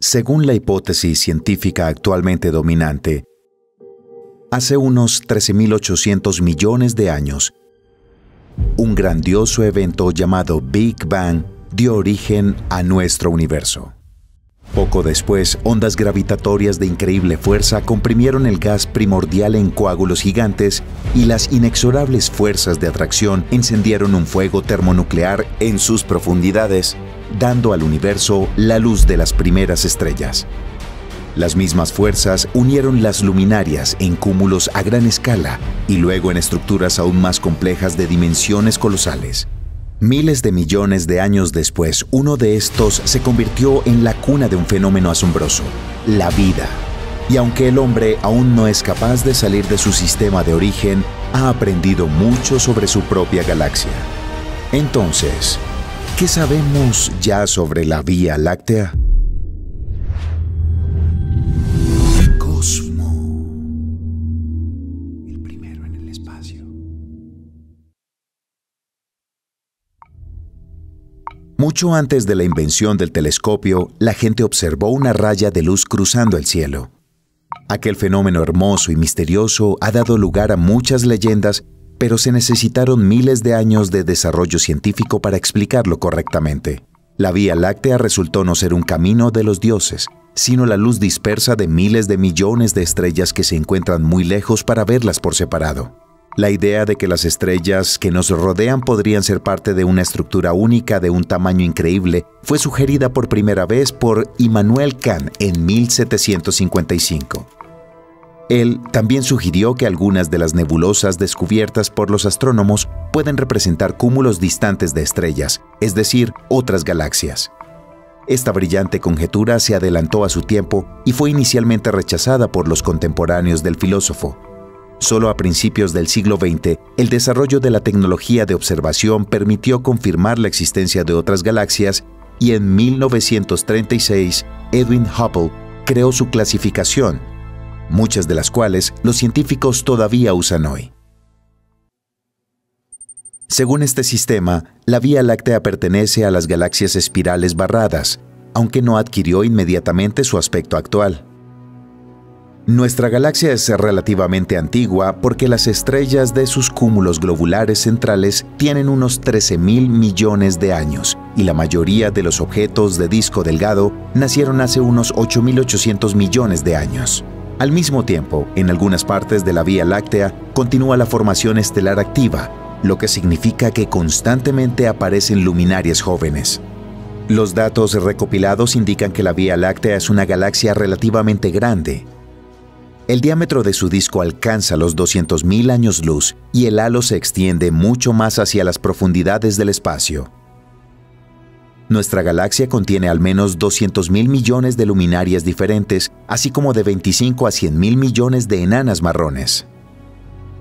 Según la hipótesis científica actualmente dominante, hace unos 13.800 millones de años, un grandioso evento llamado Big Bang dio origen a nuestro universo. Poco después, ondas gravitatorias de increíble fuerza comprimieron el gas primordial en coágulos gigantes y las inexorables fuerzas de atracción encendieron un fuego termonuclear en sus profundidades, dando al universo la luz de las primeras estrellas. Las mismas fuerzas unieron las luminarias en cúmulos a gran escala y luego en estructuras aún más complejas de dimensiones colosales. Miles de millones de años después, uno de estos se convirtió en la cuna de un fenómeno asombroso, la vida. Y aunque el hombre aún no es capaz de salir de su sistema de origen, ha aprendido mucho sobre su propia galaxia. Entonces, ¿qué sabemos ya sobre la Vía Láctea? Cosmo, el primero en el espacio. Mucho antes de la invención del telescopio, la gente observó una raya de luz cruzando el cielo. Aquel fenómeno hermoso y misterioso ha dado lugar a muchas leyendas, pero se necesitaron miles de años de desarrollo científico para explicarlo correctamente. La Vía Láctea resultó no ser un camino de los dioses, sino la luz dispersa de miles de millones de estrellas que se encuentran muy lejos para verlas por separado. La idea de que las estrellas que nos rodean podrían ser parte de una estructura única de un tamaño increíble fue sugerida por primera vez por Immanuel Kant en 1755. Él también sugirió que algunas de las nebulosas descubiertas por los astrónomos pueden representar cúmulos distantes de estrellas, es decir, otras galaxias. Esta brillante conjetura se adelantó a su tiempo y fue inicialmente rechazada por los contemporáneos del filósofo. Solo a principios del siglo XX, el desarrollo de la tecnología de observación permitió confirmar la existencia de otras galaxias y en 1936, Edwin Hubble creó su clasificación, muchas de las cuales los científicos todavía usan hoy. Según este sistema, la Vía Láctea pertenece a las galaxias espirales barradas, aunque no adquirió inmediatamente su aspecto actual. Nuestra galaxia es relativamente antigua porque las estrellas de sus cúmulos globulares centrales tienen unos 13.000 millones de años y la mayoría de los objetos de disco delgado nacieron hace unos 8.800 millones de años. Al mismo tiempo, en algunas partes de la Vía Láctea continúa la formación estelar activa, lo que significa que constantemente aparecen luminarias jóvenes. Los datos recopilados indican que la Vía Láctea es una galaxia relativamente grande. El diámetro de su disco alcanza los 200.000 años luz y el halo se extiende mucho más hacia las profundidades del espacio. Nuestra galaxia contiene al menos 200.000 millones de luminarias diferentes, así como de 25 a 100.000 millones de enanas marrones.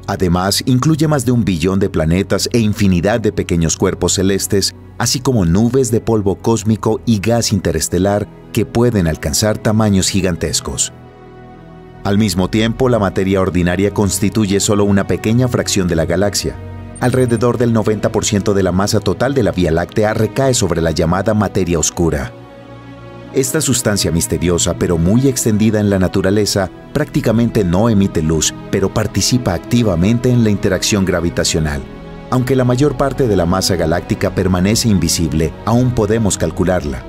Además, incluye más de 1 billón de planetas e infinidad de pequeños cuerpos celestes, así como nubes de polvo cósmico y gas interestelar que pueden alcanzar tamaños gigantescos. Al mismo tiempo, la materia ordinaria constituye solo una pequeña fracción de la galaxia. Alrededor del 90% de la masa total de la Vía Láctea recae sobre la llamada materia oscura. Esta sustancia misteriosa, pero muy extendida en la naturaleza, prácticamente no emite luz, pero participa activamente en la interacción gravitacional. Aunque la mayor parte de la masa galáctica permanece invisible, aún podemos calcularla.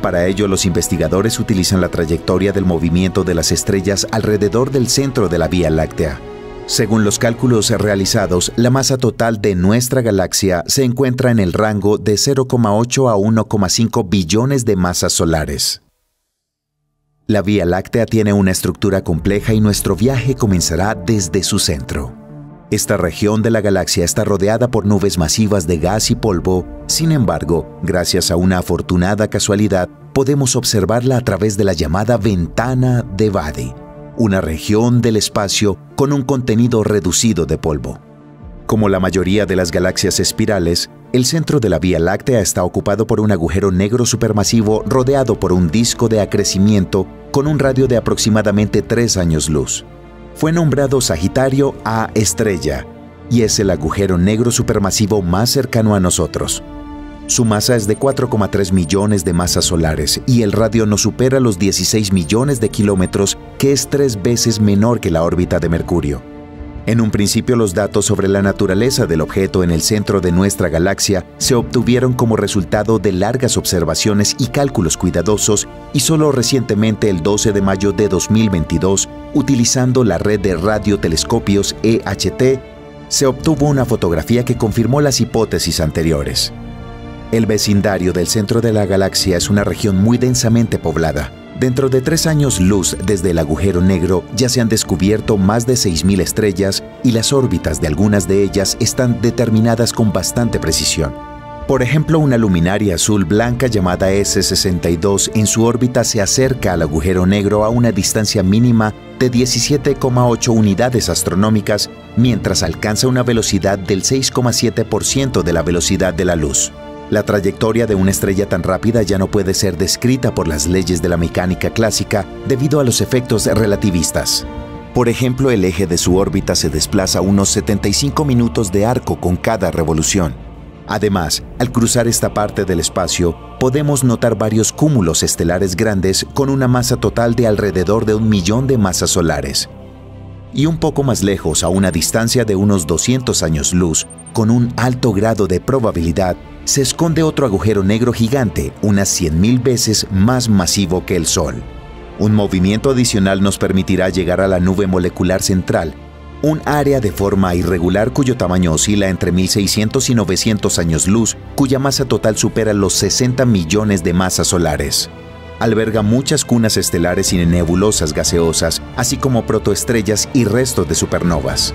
Para ello, los investigadores utilizan la trayectoria del movimiento de las estrellas alrededor del centro de la Vía Láctea. Según los cálculos realizados, la masa total de nuestra galaxia se encuentra en el rango de 0,8 a 1,5 billones de masas solares. La Vía Láctea tiene una estructura compleja y nuestro viaje comenzará desde su centro. Esta región de la galaxia está rodeada por nubes masivas de gas y polvo. Sin embargo, gracias a una afortunada casualidad, podemos observarla a través de la llamada ventana de Bode, una región del espacio con un contenido reducido de polvo. Como la mayoría de las galaxias espirales, el centro de la Vía Láctea está ocupado por un agujero negro supermasivo rodeado por un disco de acrecimiento con un radio de aproximadamente 3 años luz. Fue nombrado Sagitario A estrella y es el agujero negro supermasivo más cercano a nosotros. Su masa es de 4,3 millones de masas solares y el radio no supera los 16 millones de kilómetros, que es 3 veces menor que la órbita de Mercurio. En un principio, los datos sobre la naturaleza del objeto en el centro de nuestra galaxia se obtuvieron como resultado de largas observaciones y cálculos cuidadosos, y solo recientemente, el 12 de mayo de 2022, utilizando la red de radiotelescopios EHT, se obtuvo una fotografía que confirmó las hipótesis anteriores. El vecindario del centro de la galaxia es una región muy densamente poblada. Dentro de 3 años luz desde el agujero negro ya se han descubierto más de 6.000 estrellas, y las órbitas de algunas de ellas están determinadas con bastante precisión. Por ejemplo, una luminaria azul blanca llamada S62 en su órbita se acerca al agujero negro a una distancia mínima de 17,8 unidades astronómicas, mientras alcanza una velocidad del 6,7% de la velocidad de la luz. La trayectoria de una estrella tan rápida ya no puede ser descrita por las leyes de la mecánica clásica debido a los efectos relativistas. Por ejemplo, el eje de su órbita se desplaza unos 75 minutos de arco con cada revolución. Además, al cruzar esta parte del espacio, podemos notar varios cúmulos estelares grandes con una masa total de alrededor de 1 millón de masas solares. Y un poco más lejos, a una distancia de unos 200 años luz, con un alto grado de probabilidad, se esconde otro agujero negro gigante, unas 100.000 veces más masivo que el Sol. Un movimiento adicional nos permitirá llegar a la nube molecular central, un área de forma irregular cuyo tamaño oscila entre 1.600 y 900 años luz, cuya masa total supera los 60 millones de masas solares. Alberga muchas cunas estelares y nebulosas gaseosas, así como protoestrellas y restos de supernovas.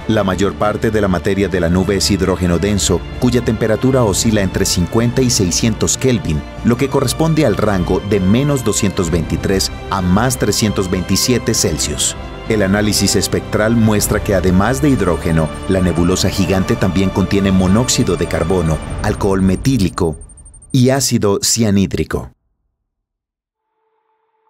La mayor parte de la materia de la nube es hidrógeno denso, cuya temperatura oscila entre 50 y 600 Kelvin, lo que corresponde al rango de menos 223 a más 327 Celsius. El análisis espectral muestra que además de hidrógeno, la nebulosa gigante también contiene monóxido de carbono, alcohol metílico y ácido cianhídrico.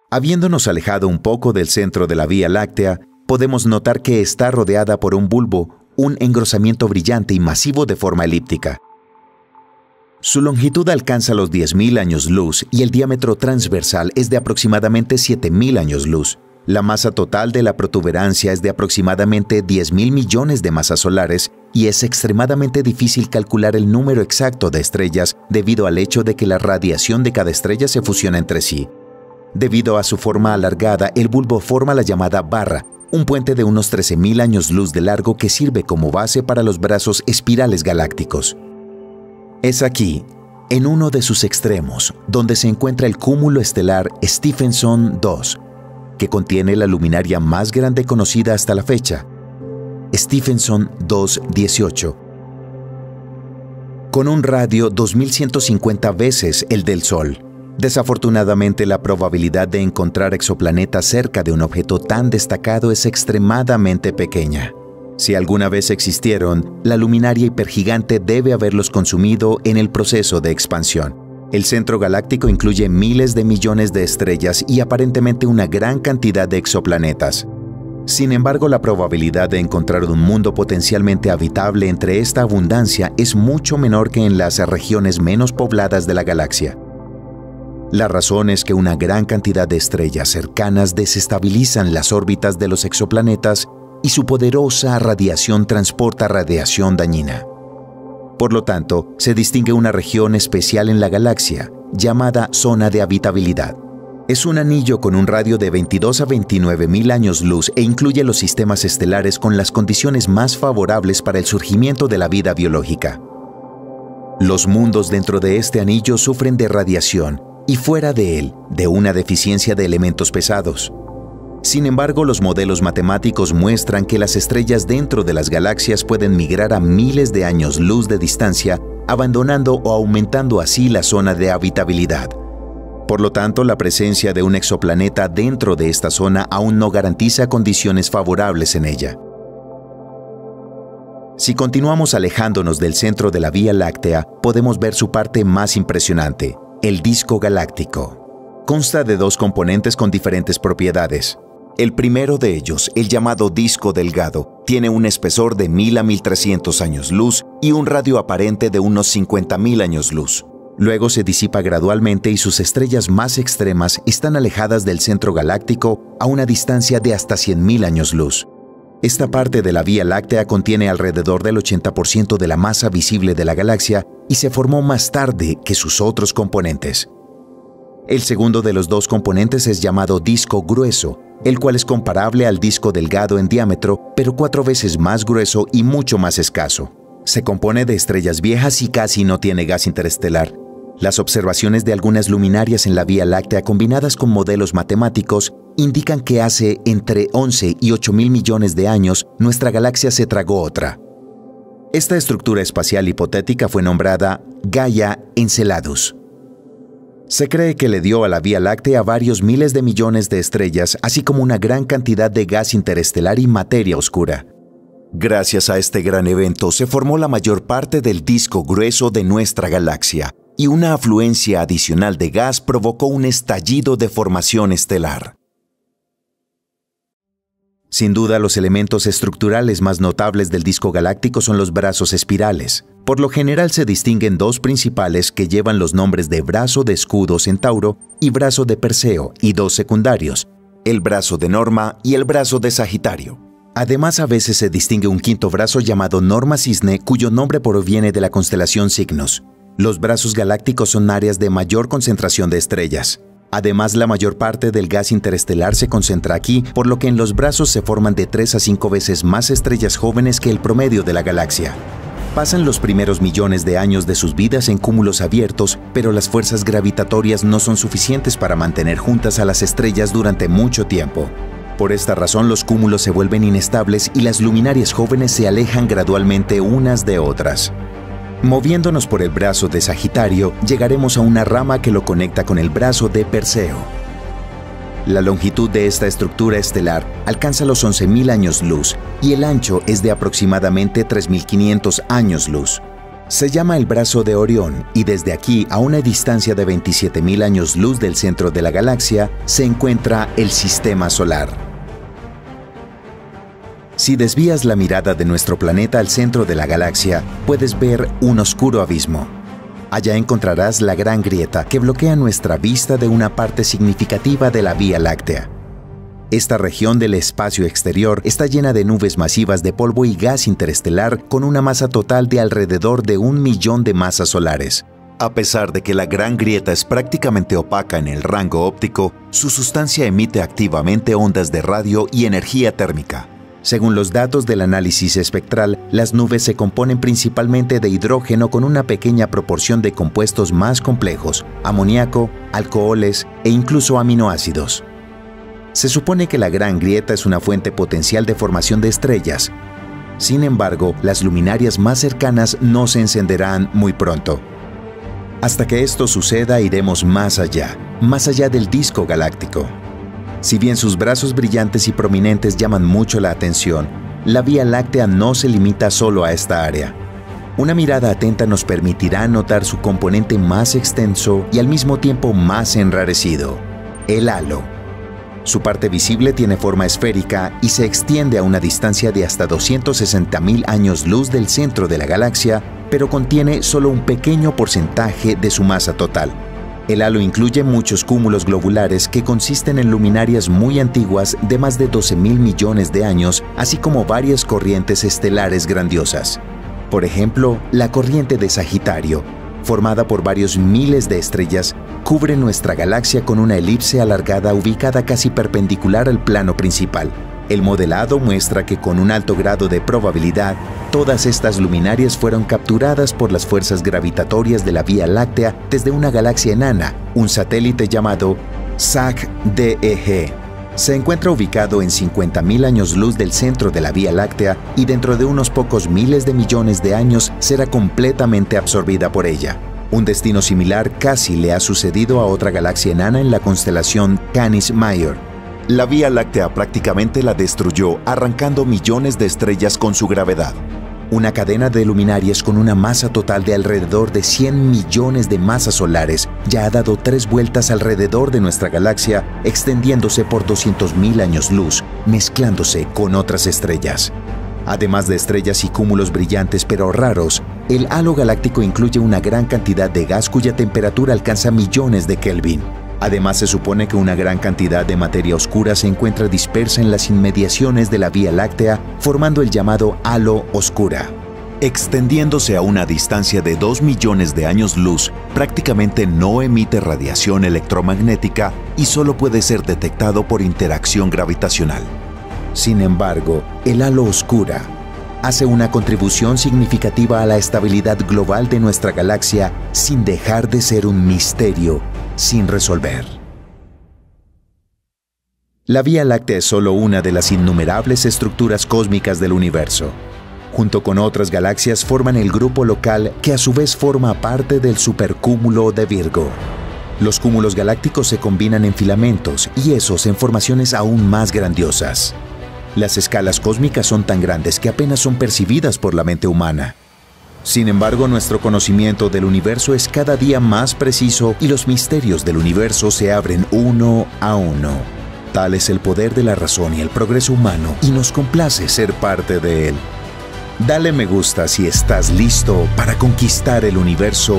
Habiéndonos alejado un poco del centro de la Vía Láctea, podemos notar que está rodeada por un bulbo, un engrosamiento brillante y masivo de forma elíptica. Su longitud alcanza los 10.000 años luz y el diámetro transversal es de aproximadamente 7.000 años luz. La masa total de la protuberancia es de aproximadamente 10.000 millones de masas solares, y es extremadamente difícil calcular el número exacto de estrellas debido al hecho de que la radiación de cada estrella se fusiona entre sí. Debido a su forma alargada, el bulbo forma la llamada barra, un puente de unos 13.000 años luz de largo que sirve como base para los brazos espirales galácticos. Es aquí, en uno de sus extremos, donde se encuentra el cúmulo estelar Stephenson 2, que contiene la luminaria más grande conocida hasta la fecha, Stephenson 2.18, con un radio 2150 veces el del Sol. Desafortunadamente, la probabilidad de encontrar exoplanetas cerca de un objeto tan destacado es extremadamente pequeña. Si alguna vez existieron, la luminaria hipergigante debe haberlos consumido en el proceso de expansión. El centro galáctico incluye miles de millones de estrellas y aparentemente una gran cantidad de exoplanetas. Sin embargo, la probabilidad de encontrar un mundo potencialmente habitable entre esta abundancia es mucho menor que en las regiones menos pobladas de la galaxia. La razón es que una gran cantidad de estrellas cercanas desestabilizan las órbitas de los exoplanetas y su poderosa radiación transporta radiación dañina. Por lo tanto, se distingue una región especial en la galaxia, llamada zona de habitabilidad. Es un anillo con un radio de 22 a 29.000 años luz e incluye los sistemas estelares con las condiciones más favorables para el surgimiento de la vida biológica. Los mundos dentro de este anillo sufren de radiación, y fuera de él, de una deficiencia de elementos pesados. Sin embargo, los modelos matemáticos muestran que las estrellas dentro de las galaxias pueden migrar a miles de años luz de distancia, abandonando o aumentando así la zona de habitabilidad. Por lo tanto, la presencia de un exoplaneta dentro de esta zona aún no garantiza condiciones favorables en ella. Si continuamos alejándonos del centro de la Vía Láctea, podemos ver su parte más impresionante, el disco galáctico. Consta de 2 componentes con diferentes propiedades. El primero de ellos, el llamado disco delgado, tiene un espesor de 1.000 a 1.300 años luz y un radio aparente de unos 50.000 años luz. Luego se disipa gradualmente y sus estrellas más extremas están alejadas del centro galáctico a una distancia de hasta 100.000 años luz. Esta parte de la Vía Láctea contiene alrededor del 80% de la masa visible de la galaxia y se formó más tarde que sus otros componentes. El segundo de los dos componentes es llamado disco grueso, el cual es comparable al disco delgado en diámetro, pero 4 veces más grueso y mucho más escaso. Se compone de estrellas viejas y casi no tiene gas interestelar. Las observaciones de algunas luminarias en la Vía Láctea combinadas con modelos matemáticos indican que hace entre 11 y 8.000 millones de años nuestra galaxia se tragó otra. Esta estructura espacial hipotética fue nombrada Gaia Enceladus. Se cree que le dio a la Vía Láctea varios miles de millones de estrellas, así como una gran cantidad de gas interestelar y materia oscura. Gracias a este gran evento se formó la mayor parte del disco grueso de nuestra galaxia, y una afluencia adicional de gas provocó un estallido de formación estelar. Sin duda, los elementos estructurales más notables del disco galáctico son los brazos espirales. Por lo general se distinguen dos principales que llevan los nombres de brazo de escudo Centauro y brazo de Perseo, y dos secundarios, el brazo de Norma y el brazo de Sagitario. Además, a veces se distingue un quinto brazo llamado Norma Cisne, cuyo nombre proviene de la constelación Cygnus. Los brazos galácticos son áreas de mayor concentración de estrellas. Además, la mayor parte del gas interestelar se concentra aquí, por lo que en los brazos se forman de 3 a 5 veces más estrellas jóvenes que el promedio de la galaxia. Pasan los primeros millones de años de sus vidas en cúmulos abiertos, pero las fuerzas gravitatorias no son suficientes para mantener juntas a las estrellas durante mucho tiempo. Por esta razón, los cúmulos se vuelven inestables y las luminarias jóvenes se alejan gradualmente unas de otras. Moviéndonos por el brazo de Sagitario, llegaremos a una rama que lo conecta con el brazo de Perseo. La longitud de esta estructura estelar alcanza los 11.000 años luz y el ancho es de aproximadamente 3.500 años luz. Se llama el brazo de Orión y desde aquí, a una distancia de 27.000 años luz del centro de la galaxia, se encuentra el Sistema Solar. Si desvías la mirada de nuestro planeta al centro de la galaxia, puedes ver un oscuro abismo. Allá encontrarás la Gran Grieta que bloquea nuestra vista de una parte significativa de la Vía Láctea. Esta región del espacio exterior está llena de nubes masivas de polvo y gas interestelar con una masa total de alrededor de 1 millón de masas solares. A pesar de que la Gran Grieta es prácticamente opaca en el rango óptico, su sustancia emite activamente ondas de radio y energía térmica. Según los datos del análisis espectral, las nubes se componen principalmente de hidrógeno con una pequeña proporción de compuestos más complejos, amoníaco, alcoholes e incluso aminoácidos. Se supone que la Gran Grieta es una fuente potencial de formación de estrellas. Sin embargo, las luminarias más cercanas no se encenderán muy pronto. Hasta que esto suceda, iremos más allá del disco galáctico. Si bien sus brazos brillantes y prominentes llaman mucho la atención, la Vía Láctea no se limita solo a esta área. Una mirada atenta nos permitirá notar su componente más extenso y al mismo tiempo más enrarecido, el halo. Su parte visible tiene forma esférica y se extiende a una distancia de hasta 260.000 años luz del centro de la galaxia, pero contiene solo un pequeño porcentaje de su masa total. El halo incluye muchos cúmulos globulares que consisten en luminarias muy antiguas de más de 12.000 millones de años, así como varias corrientes estelares grandiosas. Por ejemplo, la corriente de Sagitario, formada por varios miles de estrellas, cubre nuestra galaxia con una elipse alargada ubicada casi perpendicular al plano principal. El modelado muestra que con un alto grado de probabilidad, todas estas luminarias fueron capturadas por las fuerzas gravitatorias de la Vía Láctea desde una galaxia enana, un satélite llamado SAC-DEG. Se encuentra ubicado en 50.000 años luz del centro de la Vía Láctea y dentro de unos pocos miles de millones de años será completamente absorbida por ella. Un destino similar casi le ha sucedido a otra galaxia enana en la constelación Canis Major. La Vía Láctea prácticamente la destruyó, arrancando millones de estrellas con su gravedad. Una cadena de luminarias con una masa total de alrededor de 100 millones de masas solares ya ha dado 3 vueltas alrededor de nuestra galaxia, extendiéndose por 200.000 años luz, mezclándose con otras estrellas. Además de estrellas y cúmulos brillantes pero raros, El halo galáctico incluye una gran cantidad de gas cuya temperatura alcanza millones de Kelvin. Además, se supone que una gran cantidad de materia oscura se encuentra dispersa en las inmediaciones de la Vía Láctea, formando el llamado halo oscura. Extendiéndose a una distancia de 2 millones de años luz, prácticamente no emite radiación electromagnética y solo puede ser detectado por interacción gravitacional. Sin embargo, el halo oscura hace una contribución significativa a la estabilidad global de nuestra galaxia sin dejar de ser un misterio sin resolver. La Vía Láctea es solo una de las innumerables estructuras cósmicas del universo. Junto con otras galaxias forman el grupo local que a su vez forma parte del supercúmulo de Virgo. Los cúmulos galácticos se combinan en filamentos y esos en formaciones aún más grandiosas. Las escalas cósmicas son tan grandes que apenas son percibidas por la mente humana. Sin embargo, nuestro conocimiento del universo es cada día más preciso y los misterios del universo se abren uno a uno. Tal es el poder de la razón y el progreso humano, y nos complace ser parte de él. Dale me gusta si estás listo para conquistar el universo